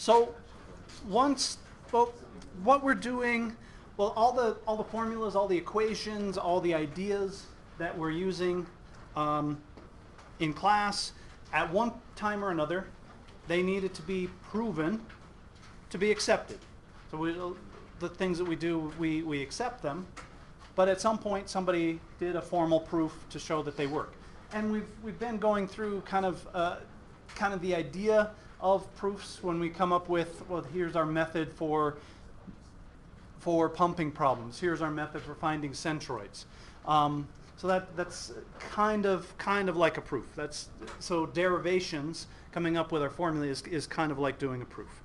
So once, well, what we're doing, well, all the formulas, all the equations, all the ideas that we're using in class, at one time or another, they needed to be proven to be accepted. So the things that we do, we accept them, but at some point somebody did a formal proof to show that they work. And we've been going through kind of the idea of proofs when we come up with, well, here's our method for pumping problems. Here's our method for finding centroids. So that's kind of like a proof. So derivations, coming up with our formula is kind of like doing a proof.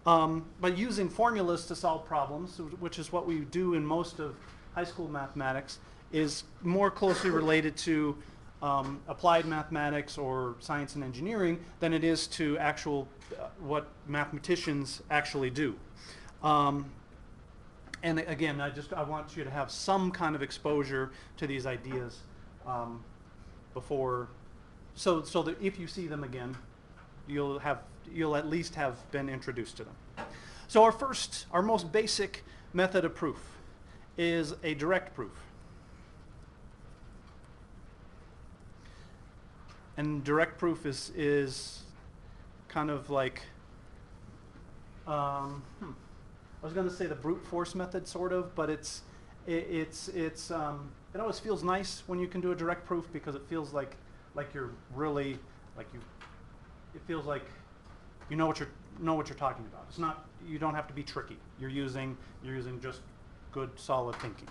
But using formulas to solve problems, which is what we do in most of high school mathematics, is more closely related to applied mathematics or science and engineering than it is to actual what mathematicians actually do. And again, I want you to have some kind of exposure to these ideas before, so that if you see them again, you'll at least have been introduced to them. So our most basic method of proof is a direct proof. And direct proof is kind of like, I was going to say the brute force method, sort of, but it always feels nice when you can do a direct proof, because it feels like you're really it feels like you know what you're talking about. It's not, you don't have to be tricky. You're using just good solid thinking.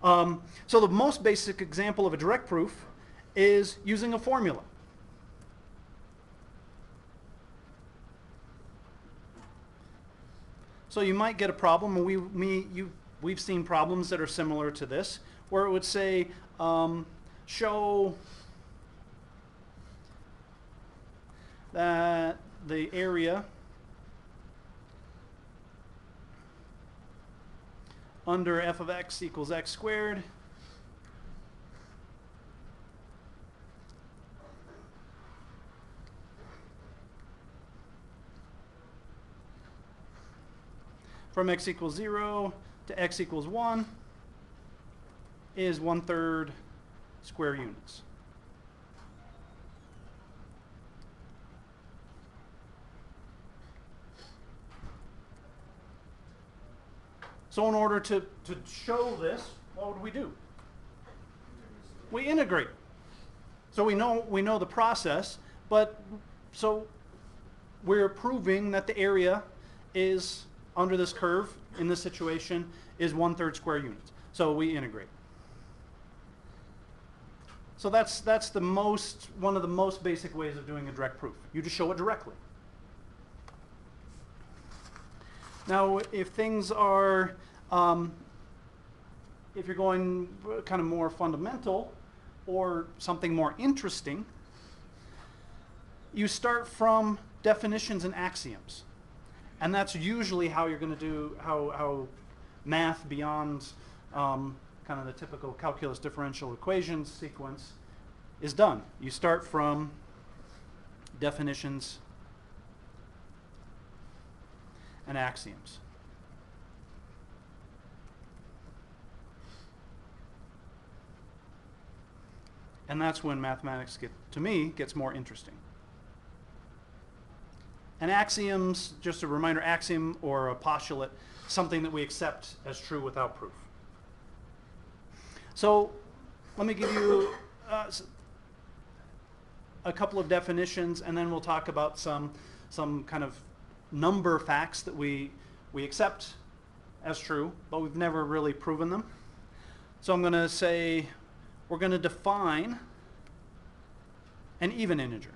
So the most basic example of a direct proof is using a formula. So you might get a problem, and we've seen problems that are similar to this, where it would say, show that the area under f of x equals x squared from x equals 0 to x equals 1 is 1/3 square units. So in order to show this, what would we do? We integrate. So we know the process, but so we're proving that the area is under this curve in this situation is 1/3 square units. So we integrate. So that's one of the most basic ways of doing a direct proof. You just show it directly. Now, if things are, if you're going kind of more fundamental or something more interesting, you start from definitions and axioms. And that's usually how you're going to do, how math beyond kind of the typical calculus differential equations sequence is done. You start from definitions and axioms. And that's when mathematics, to me, gets more interesting. And axioms, just a reminder, axiom or a postulate, something that we accept as true without proof. So let me give you a couple of definitions, and then we'll talk about some kind of number facts that we accept as true, but we've never really proven them. So I'm going to say we're going to define an even integer.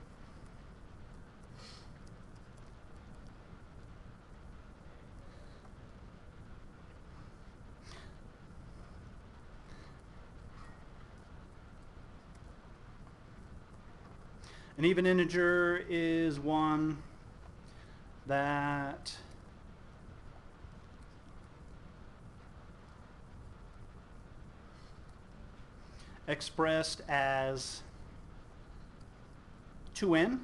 An even integer is one that expressed as 2n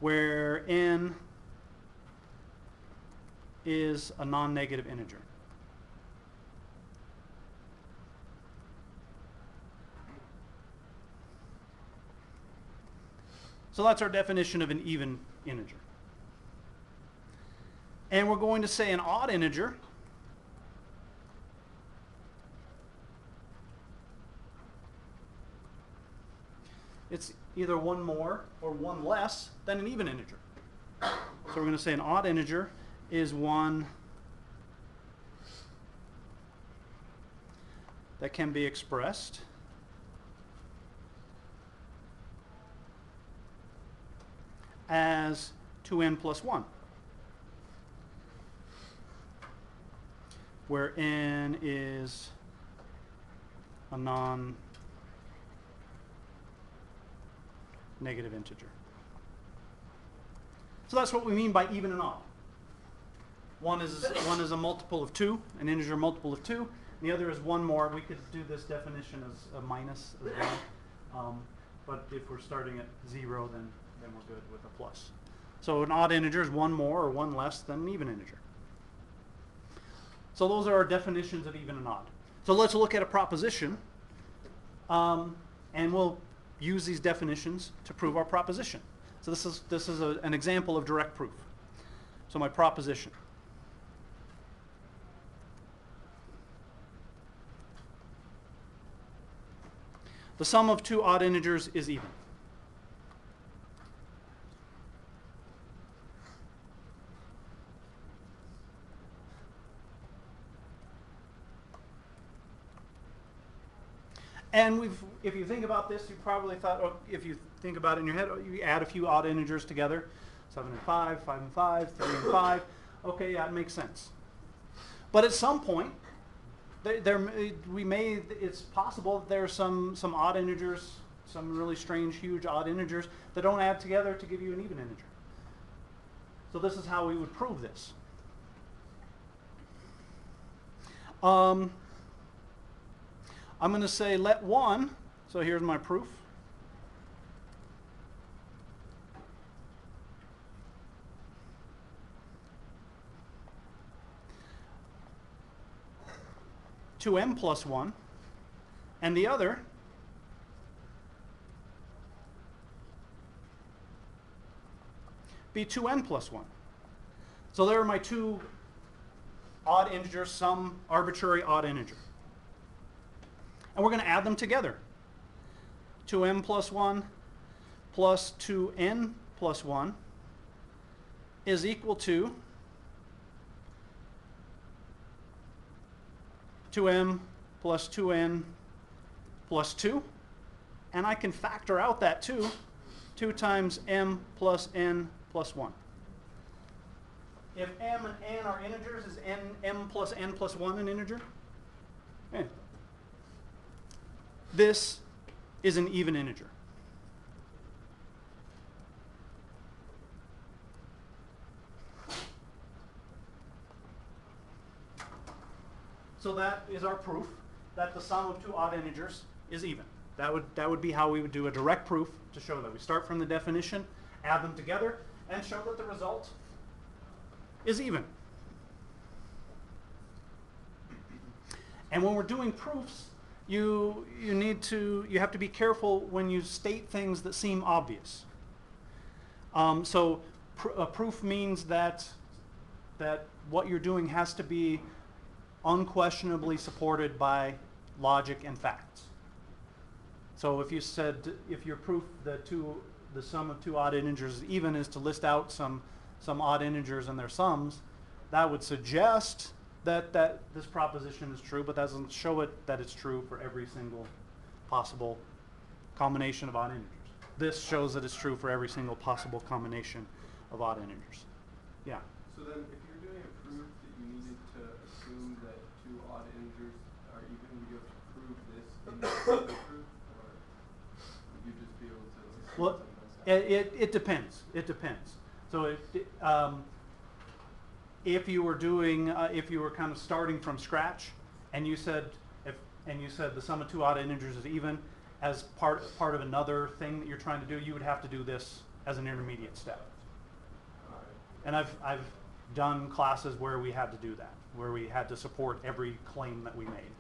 where n is a non-negative integer. So that's our definition of an even integer. And we're going to say an odd integer it's either one more or one less than an even integer. So we're going to say an odd integer is one that can be expressed as 2n plus 1, where n is a non-negative integer. So that's what we mean by even and odd. One is a multiple of 2, an integer multiple of 2. And the other is one more. We could do this definition as a minus as well. But if we're starting at 0, then we're good with a plus. So an odd integer is one more or one less than an even integer. So those are our definitions of even and odd. So let's look at a proposition, and we'll use these definitions to prove our proposition. So this is an example of direct proof. So my proposition. The sum of two odd integers is even. And if you think about this, you probably thought, oh, if you think about it in your head, oh, you add a few odd integers together, 7 and 5, 5 and 5, 3 and 5. Okay, yeah, it makes sense. But at some point, it's possible that there are some odd integers, some really strange, huge odd integers that don't add together to give you an even integer. So this is how we would prove this. I'm going to say let 1, so here's my proof. To m plus 1, and the other be 2n plus 1. So there are my two odd integers, some arbitrary odd integer. And we're going to add them together. 2m plus 1 plus 2n plus 1 is equal to 2m plus 2n plus 2. And I can factor out that 2. 2 times m plus n plus 1. If m and n are integers, is m plus n plus 1 an integer? Okay. This is an even integer. So that is our proof that the sum of two odd integers is even. That would be how we would do a direct proof to show that. We start from the definition, add them together, and show that the result is even. And when we're doing proofs, you have to be careful when you state things that seem obvious. So a proof means that what you're doing has to be unquestionably supported by logic and facts. So if your proof that the sum of two odd integers is even is to list out some odd integers and their sums, that would suggest that this proposition is true, but that doesn't show it that it's true for every single possible combination of odd integers. This shows that it's true for every single possible combination of odd integers. Yeah? So then if you're doing a proof that you needed to assume that two odd integers are even, would you have to prove this in the proof, or would you just be able to assume Well, it depends. It depends. So if you were kind of starting from scratch, and you said the sum of two odd integers is even, as part of another thing that you're trying to do, you would have to do this as an intermediate step. And I've done classes where we had to do that, where we had to support every claim that we made.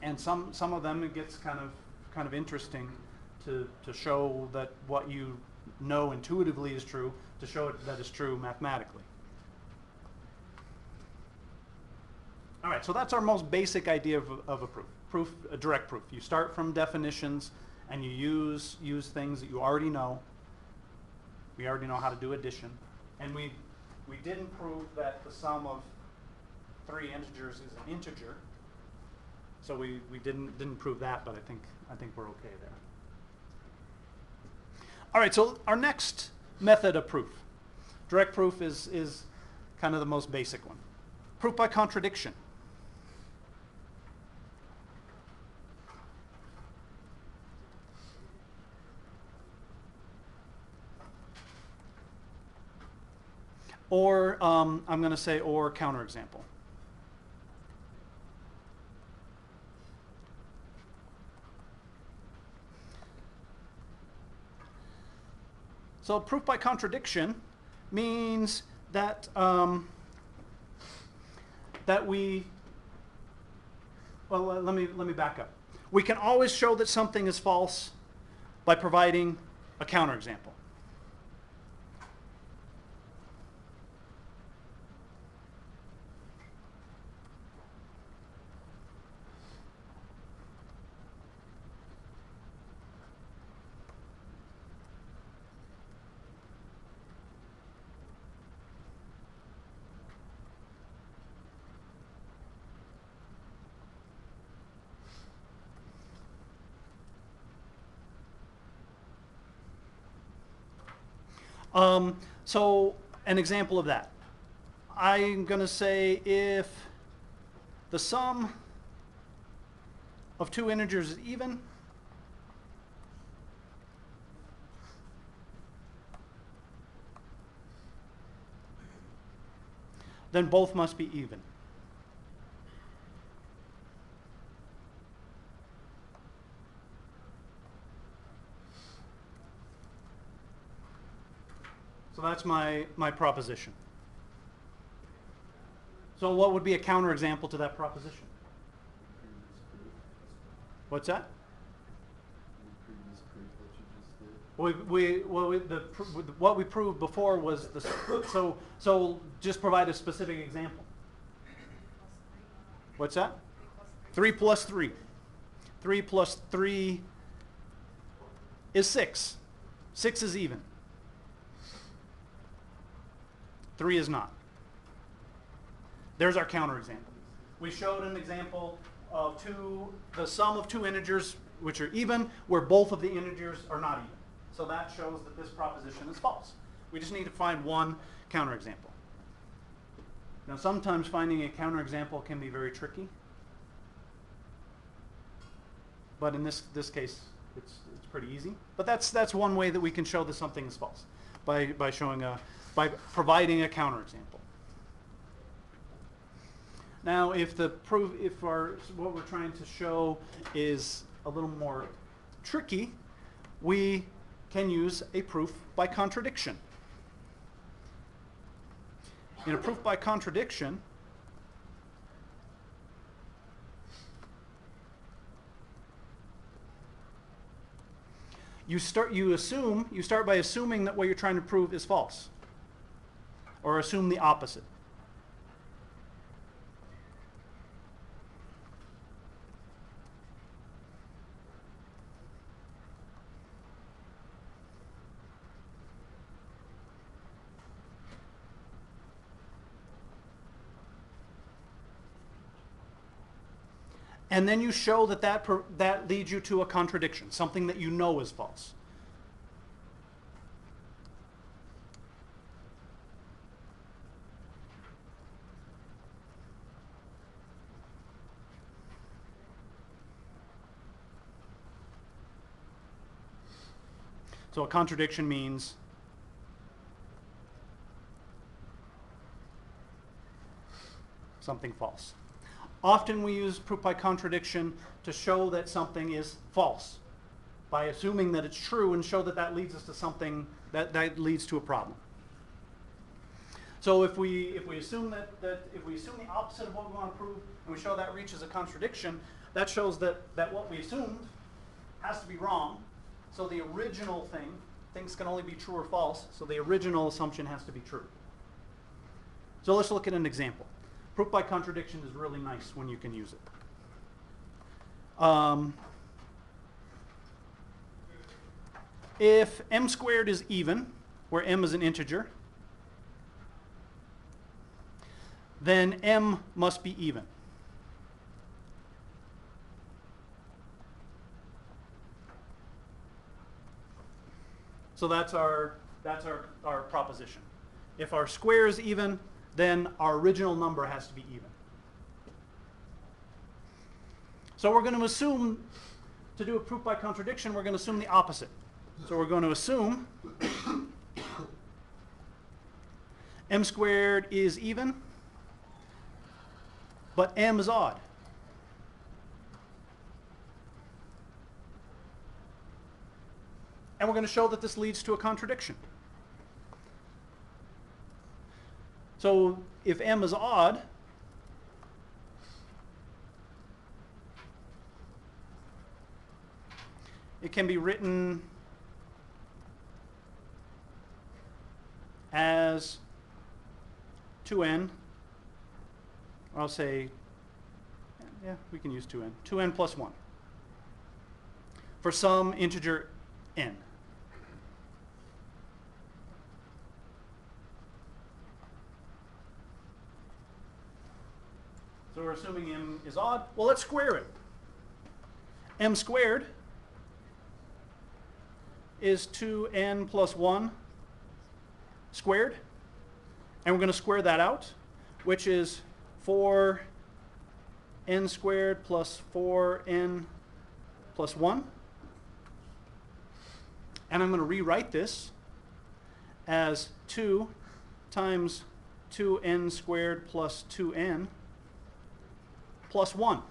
And some of them it gets kind of interesting to show that what you know intuitively is true, to show it that is true mathematically. All right, so that's our most basic idea of a proof. A direct proof. You start from definitions and you use things that you already know. We already know how to do addition. And we didn't prove that the sum of 3 integers is an integer. So we didn't prove that, but I think we're okay there. All right, so our next method of proof. Direct proof is kind of the most basic one. Proof by contradiction. Or, I'm going to say, or counterexample. So proof by contradiction means that that we, well, let me back up. We can always show that something is false by providing a counterexample. So an example of that. I'm going to say if the sum of 2 integers is even, then both must be even. So that's my proposition. So what would be a counterexample to that proposition? What's that? What we proved before was the so just provide a specific example. What's that? 3 plus 3. 3 plus 3 is 6. 6 is even. 3 is not. There's our counterexample. We showed an example of the sum of 2 integers which are even, where both of the integers are not even. So that shows that this proposition is false. We just need to find one counterexample. Now sometimes finding a counterexample can be very tricky. But in this case, it's pretty easy. But that's one way that we can show that something is false, by providing a counterexample. Now, if what we're trying to show is a little more tricky, we can use a proof by contradiction. In a proof by contradiction, you start by assuming that what you're trying to prove is false, or assume the opposite. And then you show that leads you to a contradiction, something that you know is false. So a contradiction means something false. Often we use proof by contradiction to show that something is false, by assuming that it's true and show that leads us to something that leads to a problem. So if we assume that if we assume the opposite of what we want to prove, and we show that reaches a contradiction, that shows that what we assumed has to be wrong. So the original things can only be true or false. So the original assumption has to be true. So let's look at an example. Proof by contradiction is really nice when you can use it. If m squared is even, where m is an integer, then m must be even. So that's our proposition. If our square is even, then our original number has to be even. So we're going to assume, to do a proof by contradiction, we're going to assume the opposite. So we're going to assume m squared is even, but m is odd. And we're going to show that this leads to a contradiction. So if m is odd, it can be written as 2n, or I'll say, yeah, we can use 2n, 2n plus 1, for some integer n. So we're assuming m is odd. Well, let's square it. M squared is 2n plus 1 squared. And we're going to square that out, which is 4n squared plus 4n plus 1. And I'm going to rewrite this as 2 times 2n squared plus 2n plus 1.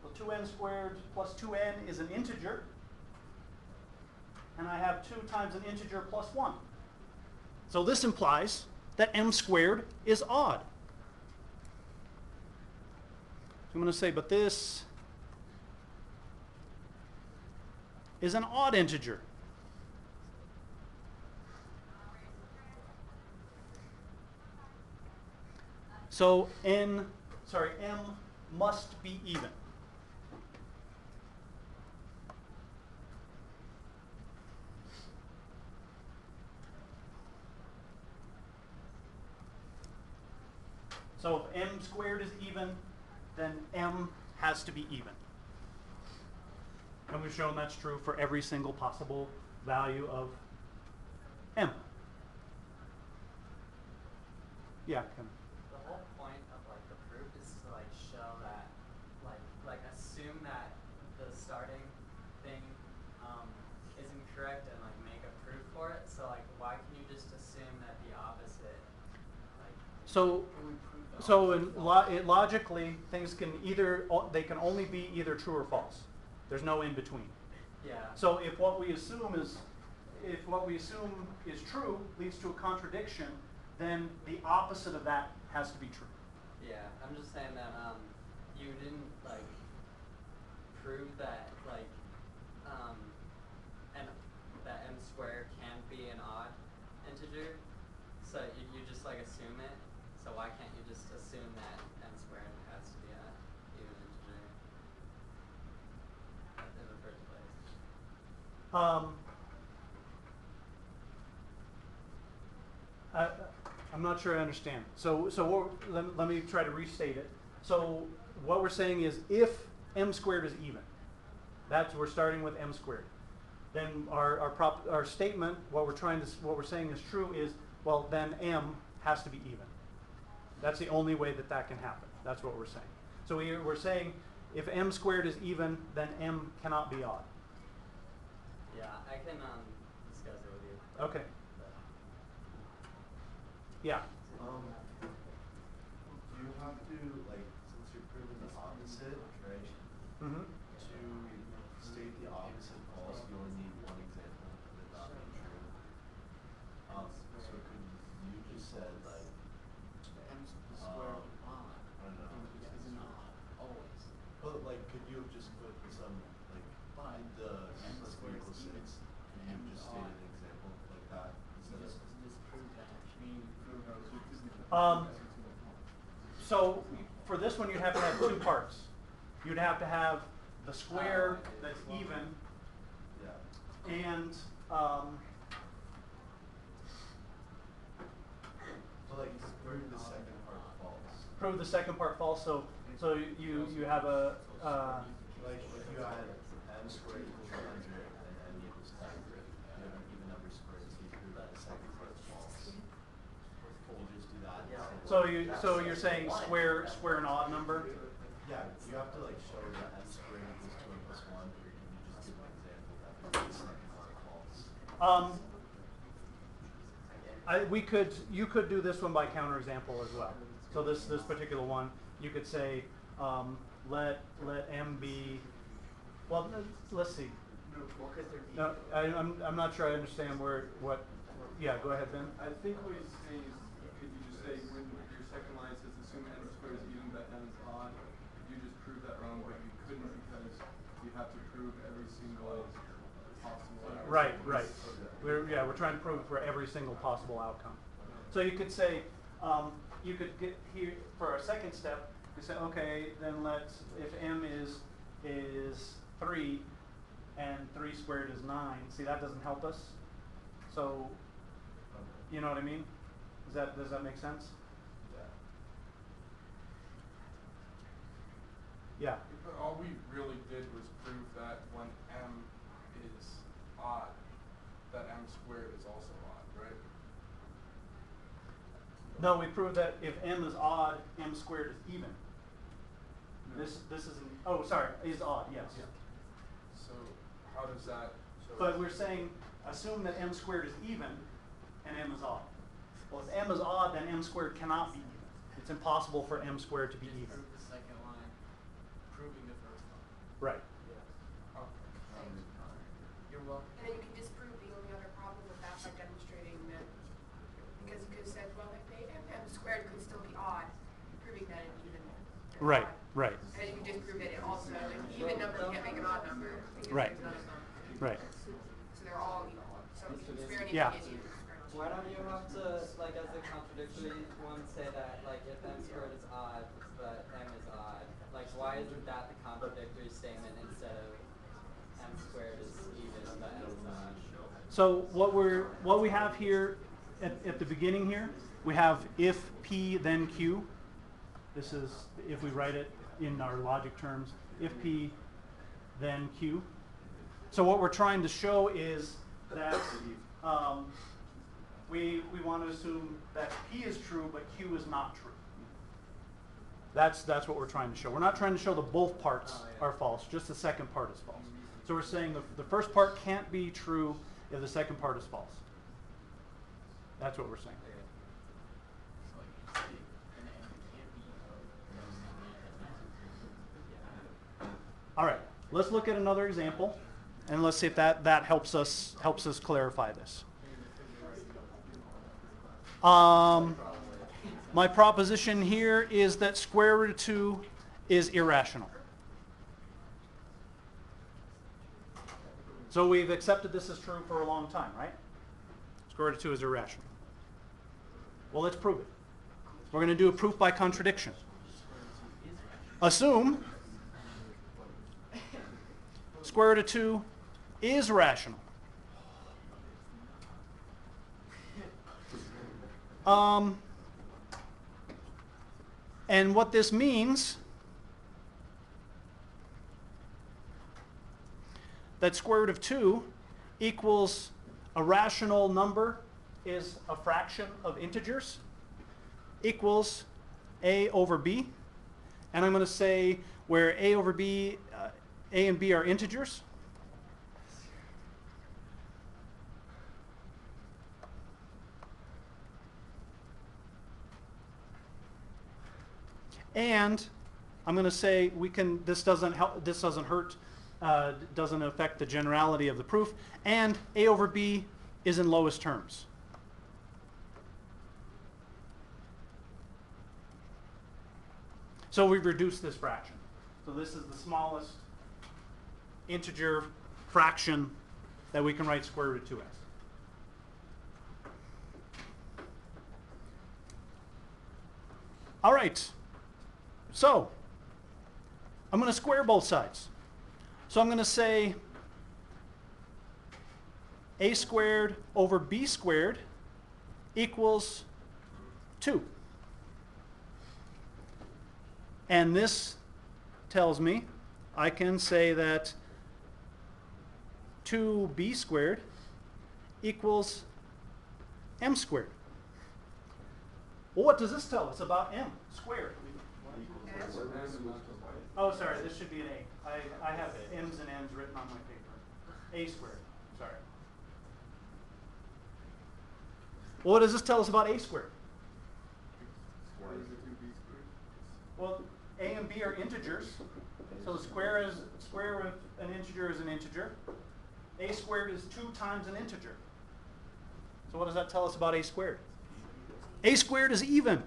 So 2n squared plus 2n is an integer. And I have 2 times an integer plus 1. So this implies that m squared is odd. So I'm going to say, but this is an odd integer. So m must be even. So if m squared is even, then m has to be even. And we've shown that's true for every single possible value of m. Yeah, Kim. The whole point of like the proof is to like show that like assume that the starting thing is incorrect and like make a proof for it. So like why can you just assume that the opposite like logically things can they can only be either true or false. There's no in between. Yeah. So if what we assume is true leads to a contradiction, then the opposite of that has to be true. Yeah, I'm just saying that you didn't like prove that like and that m squared can't be an odd integer. So you just like assume it. So why can't you just assume that m squared has to be an even integer in the first place? I'm not sure I understand. So let me try to restate it. So what we're saying is if m squared is even, we're starting with m squared. Then our statement, what we're saying is true is, well, then m has to be even. That's the only way that can happen. That's what we're saying. So we're saying if m squared is even, then m cannot be odd. Yeah, I can discuss it with you. Okay. Yeah. Do you have to, like, since you're proving the opposite, right, Mm-hmm. to state the opposite false, you only need one example of it not being true. you have just put some, like, behind the n plus b equals 6, and you have just stated an example like that instead of. So for this one, you'd have to have two parts. You'd have to have the square that's even Yeah. and So like, prove the second part false. prove the second part false. So you have a Like, if you had m squared equals 100 and n equals 10, you have an even number squared, so you prove that the second part is false. You just do that. so you're saying square an odd number. Yeah, you have to like show that n squared equals 2n plus 1, or can you just give an example that proves the second part false? You could do this one by counterexample as well. So this particular one, you could say let m be. Well, let's see. No, I'm not sure I understand what. Yeah, go ahead, Ben. I think what he's saying is, could you just say when your second line says assume n squared is even but n is odd, could you just prove that wrong? But you couldn't because you have to prove every single possible. Right. We're trying to prove for every single possible outcome. So you could say, you could get here for our second step. You say, okay, then if m is 3 and 3 squared is 9. See, that doesn't help us. So, you know what I mean? Does that make sense? Yeah. But all we really did was prove that when m is odd, that m squared is also odd, right? No, we proved that if m is odd, m squared is even. This isn't. Oh, sorry, is odd. Yes. So how does that? But we're saying assume that m squared is even, and m is odd. Well, if m is odd, then m squared cannot be even. It's impossible for m squared to be even. Prove the second line, proving the first line. Right. You're welcome. And then you can disprove the only other problem with that by demonstrating that, because you could have said, well, if m squared could still be odd, proving that it's even. Right. Odd. Right. And then you can disprove that it also, an even number can't make an odd number. Because Right. there's none of them. Right. So they're all equal. So if you spare anything, Yeah. it's even. Why don't you have to, like, as a contradictory one, say that, like, if m squared is odd, but m is odd? Like, why isn't that the contradictory statement instead of m squared is even, but m is odd? So what we have here at the beginning here, we have if P then Q. This is if we write it in our logic terms, if P then Q. So what we're trying to show is that we want to assume that P is true, but Q is not true. That's what we're trying to show. We're not trying to show that both parts are false, just the second part is false. So we're saying the first part can't be true if the second part is false. That's what we're saying. All right, let's look at another example, and let's see if that helps us clarify this. My proposition here is that square root of 2 is irrational. So we've accepted this as true for a long time, right? Square root of 2 is irrational. Well, let's prove it. We're going to do a proof by contradiction. Assume square root of 2 is rational. And what this means, that square root of 2 equals a rational number is a fraction of integers equals a over b. And I'm going to say where a over b, a and b are integers. And I'm going to say this doesn't hurt, doesn't affect the generality of the proof, and a over b is in lowest terms. So we've reduced this fraction. So this is the smallest integer fraction that we can write square root of 2s. All right, so I'm going to square both sides. So I'm going to say a squared over b squared equals 2. And this tells me I can say that 2b squared equals m squared. Well, what does this tell us about m squared? Oh, sorry, this should be an a. I have m's and n's written on my paper. A squared, sorry. Well, what does this tell us about a squared? Well, a and b are integers, so the square of an integer is an integer. A squared is 2 times an integer. So what does that tell us about a squared? A squared is even.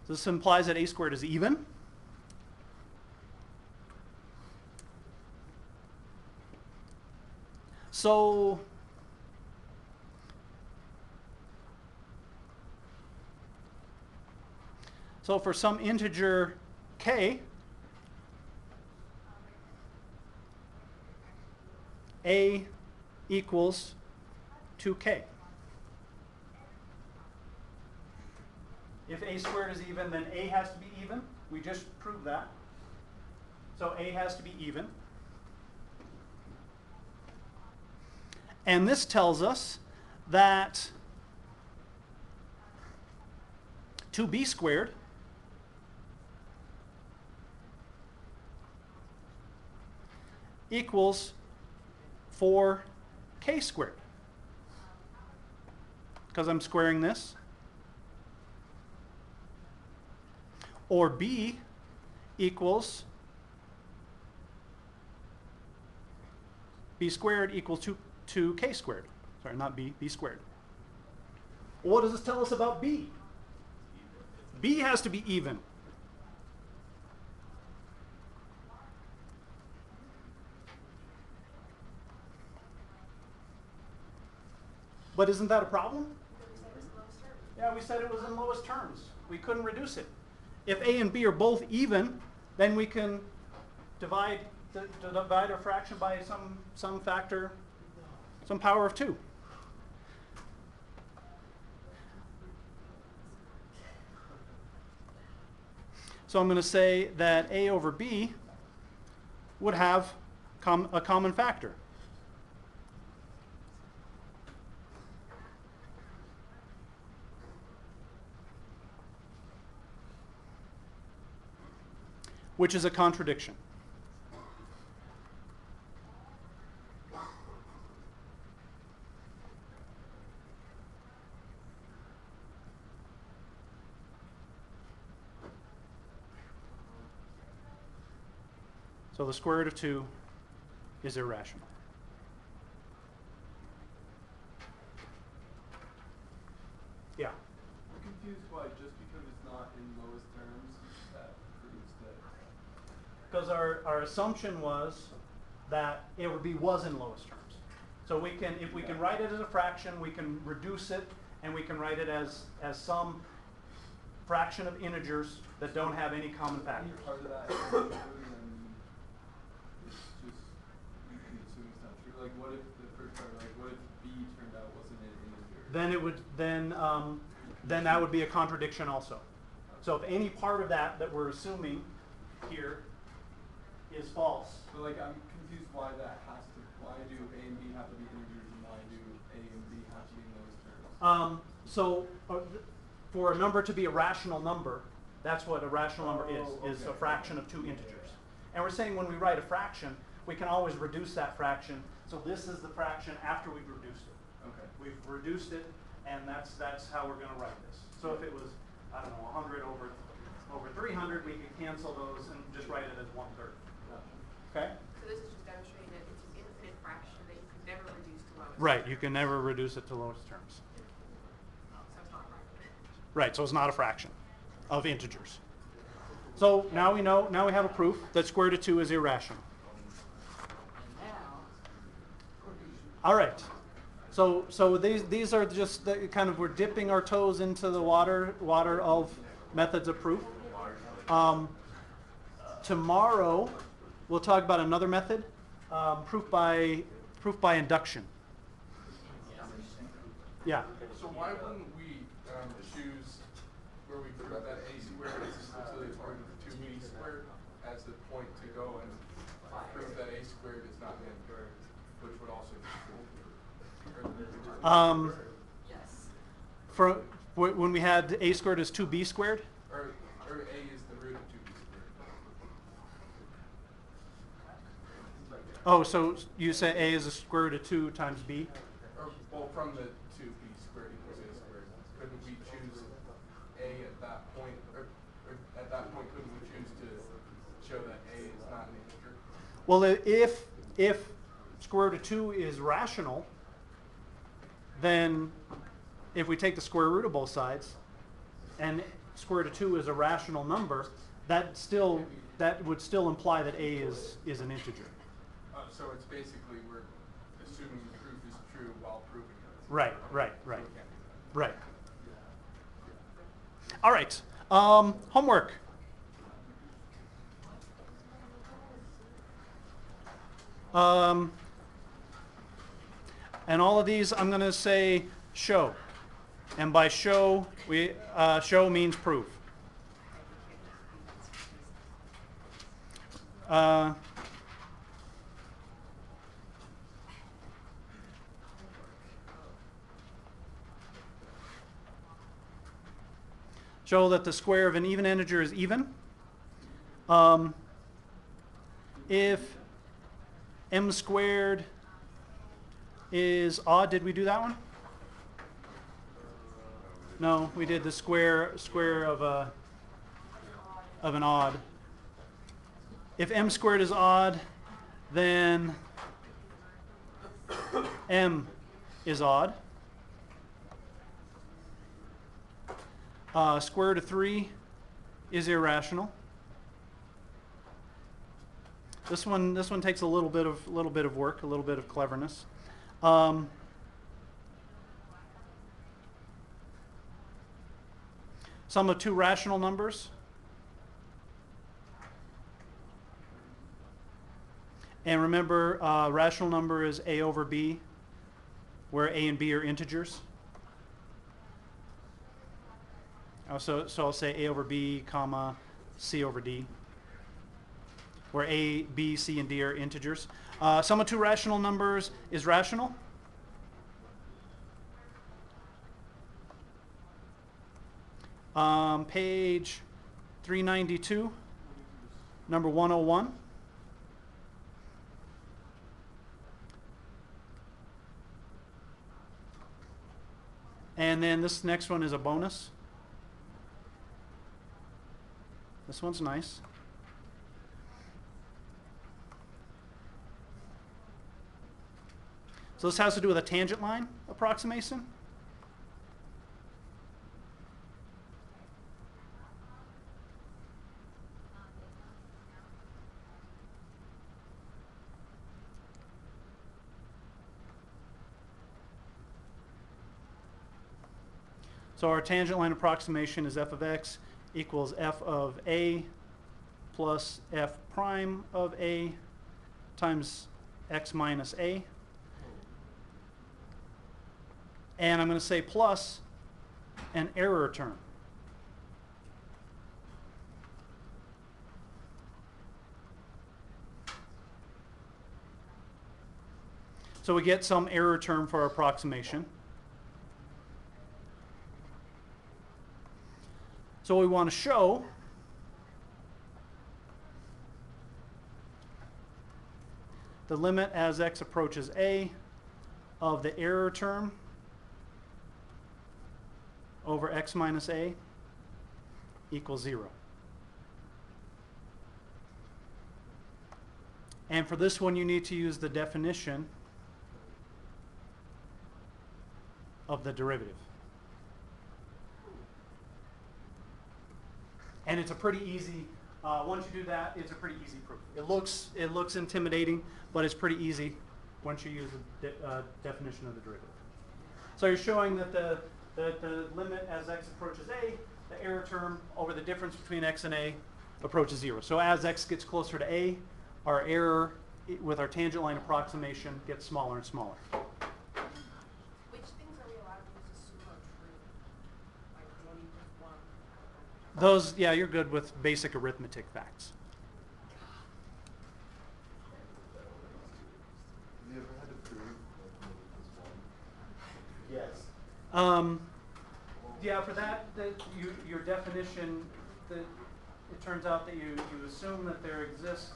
This implies that a squared is even. So for some integer k, a equals 2k. If a squared is even, then a has to be even. We just proved that. So a has to be even. And this tells us that 2b squared equals 4k squared. Because I'm squaring this. Or b equals b squared equals 2k squared. Sorry, not b, b squared. Well, what does this tell us about b? B has to be even. But isn't that a problem? Yeah, we said it was in lowest terms. We couldn't reduce it. If a and b are both even, then we can divide a fraction by some factor, some power of 2. So I'm going to say that a over b would have a common factor. Which is a contradiction. So the square root of 2 is irrational. Yeah. I'm confused why just because it's not in lowest terms that proves that. Because our assumption was that a over b was in lowest terms. So we can, if we can write it as a fraction, we can reduce it, and we can write it as some fraction of integers that don't have any common factors. Any part of that is true, then it's just, you can assume it's not true. Like what if the first part, like what if b turned out wasn't an integer? Then it would, then that would be a contradiction also. So if any part of that we're assuming here is false. So like I'm confused why that has to, why do a and b have to be integers and why do a and b have to be in those terms? For a number to be a rational number, that's what a rational number is a okay. fraction of 2 integers. And we're saying when we write a fraction, we can always reduce that fraction. So this is the fraction after we've reduced it. Okay. We've reduced it, and that's how we're going to write this. So if it was, I don't know, 100 over 300, we could cancel those and just write it as 1/3. Gotcha. Okay? So this is just demonstrating that it's an infinite fraction. Right, you can never reduce it to lowest terms. So it's not right. Right, so it's not a fraction of integers. So now we know, now we have a proof that square root of 2 is irrational. And now, All right. So these are just the kind of, we're dipping our toes into the water of methods of proof. Tomorrow we'll talk about another method, proof by induction. Yeah. So why wouldn't we choose where we prove that a squared is essentially equal to 2b squared as the point to go and prove that a squared is not an integer, which would also be true. yes. When we had a squared is 2b squared. Or a is the root of 2b squared. Oh, so you say a is the square root of 2 times b? Or, well, from the 2b squared equals a squared, couldn't we choose a at that point, or at that point couldn't we choose to show that a is not an integer? Well, if square root of 2 is rational, then if we take the square root of both sides, and square root of 2 is a rational number, that would still imply that a is an integer. So it's basically we're assuming the proof is true while proving it. Right. Okay. Right. All right. Homework. And all of these, I'm going to say show. And by show, show means prove. Show that the square of an even integer is even. If m squared is odd, did we do that one? No, we did the square of an odd. If m squared is odd, then m is odd. Square root of 3 is irrational. This one takes a little bit of work, a little bit of cleverness. Sum of two rational numbers. And remember, rational number is a over b, where a and b are integers. So I'll say a over b, comma, c over d, where a, b, c, and d are integers. Sum of two rational numbers is rational. Page 392, number 101. And then this next one is a bonus. This one's nice. So this has to do with a tangent line approximation. So our tangent line approximation is f of x equals f of a plus f prime of a times x minus a. And I'm going to say plus an error term. So we get some error term for our approximation. So we want to show the limit as x approaches a of the error term over x minus a equals 0. And for this one, you need to use the definition of the derivative. And it's a pretty easy, once you do that, it's a pretty easy proof. It looks intimidating, but it's pretty easy once you use the definition of the derivative. So you're showing that the limit as x approaches a, the error term over the difference between x and a approaches 0. So as x gets closer to a, our error with our tangent line approximation gets smaller and smaller. Which things are we allowed to use assume are true? Like when you just one. Those, yeah, you're good with basic arithmetic facts. Have you ever had to prove that equals 1? Yes. Yeah, for that, your definition, it turns out that you assume that there exists,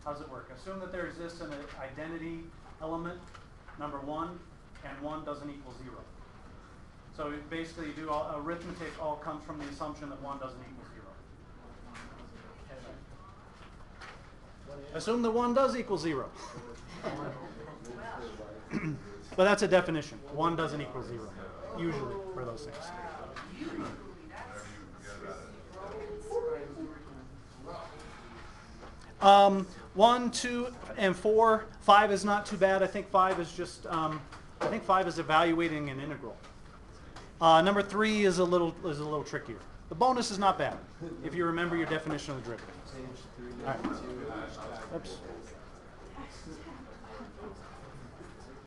how does it work? Assume that there exists an identity element, number 1, and 1 doesn't equal 0. So basically, you do arithmetic all comes from the assumption that 1 doesn't equal 0. Assume that 1 does equal 0. But that's a definition. 1 doesn't equal 0, usually, for those things. 1, 2, and 4. 5 is not too bad. I think 5 is just, I think 5 is evaluating an integral. Number 3 is a little trickier. The bonus is not bad, if you remember your definition of the derivative. Page 392. All right. Oops.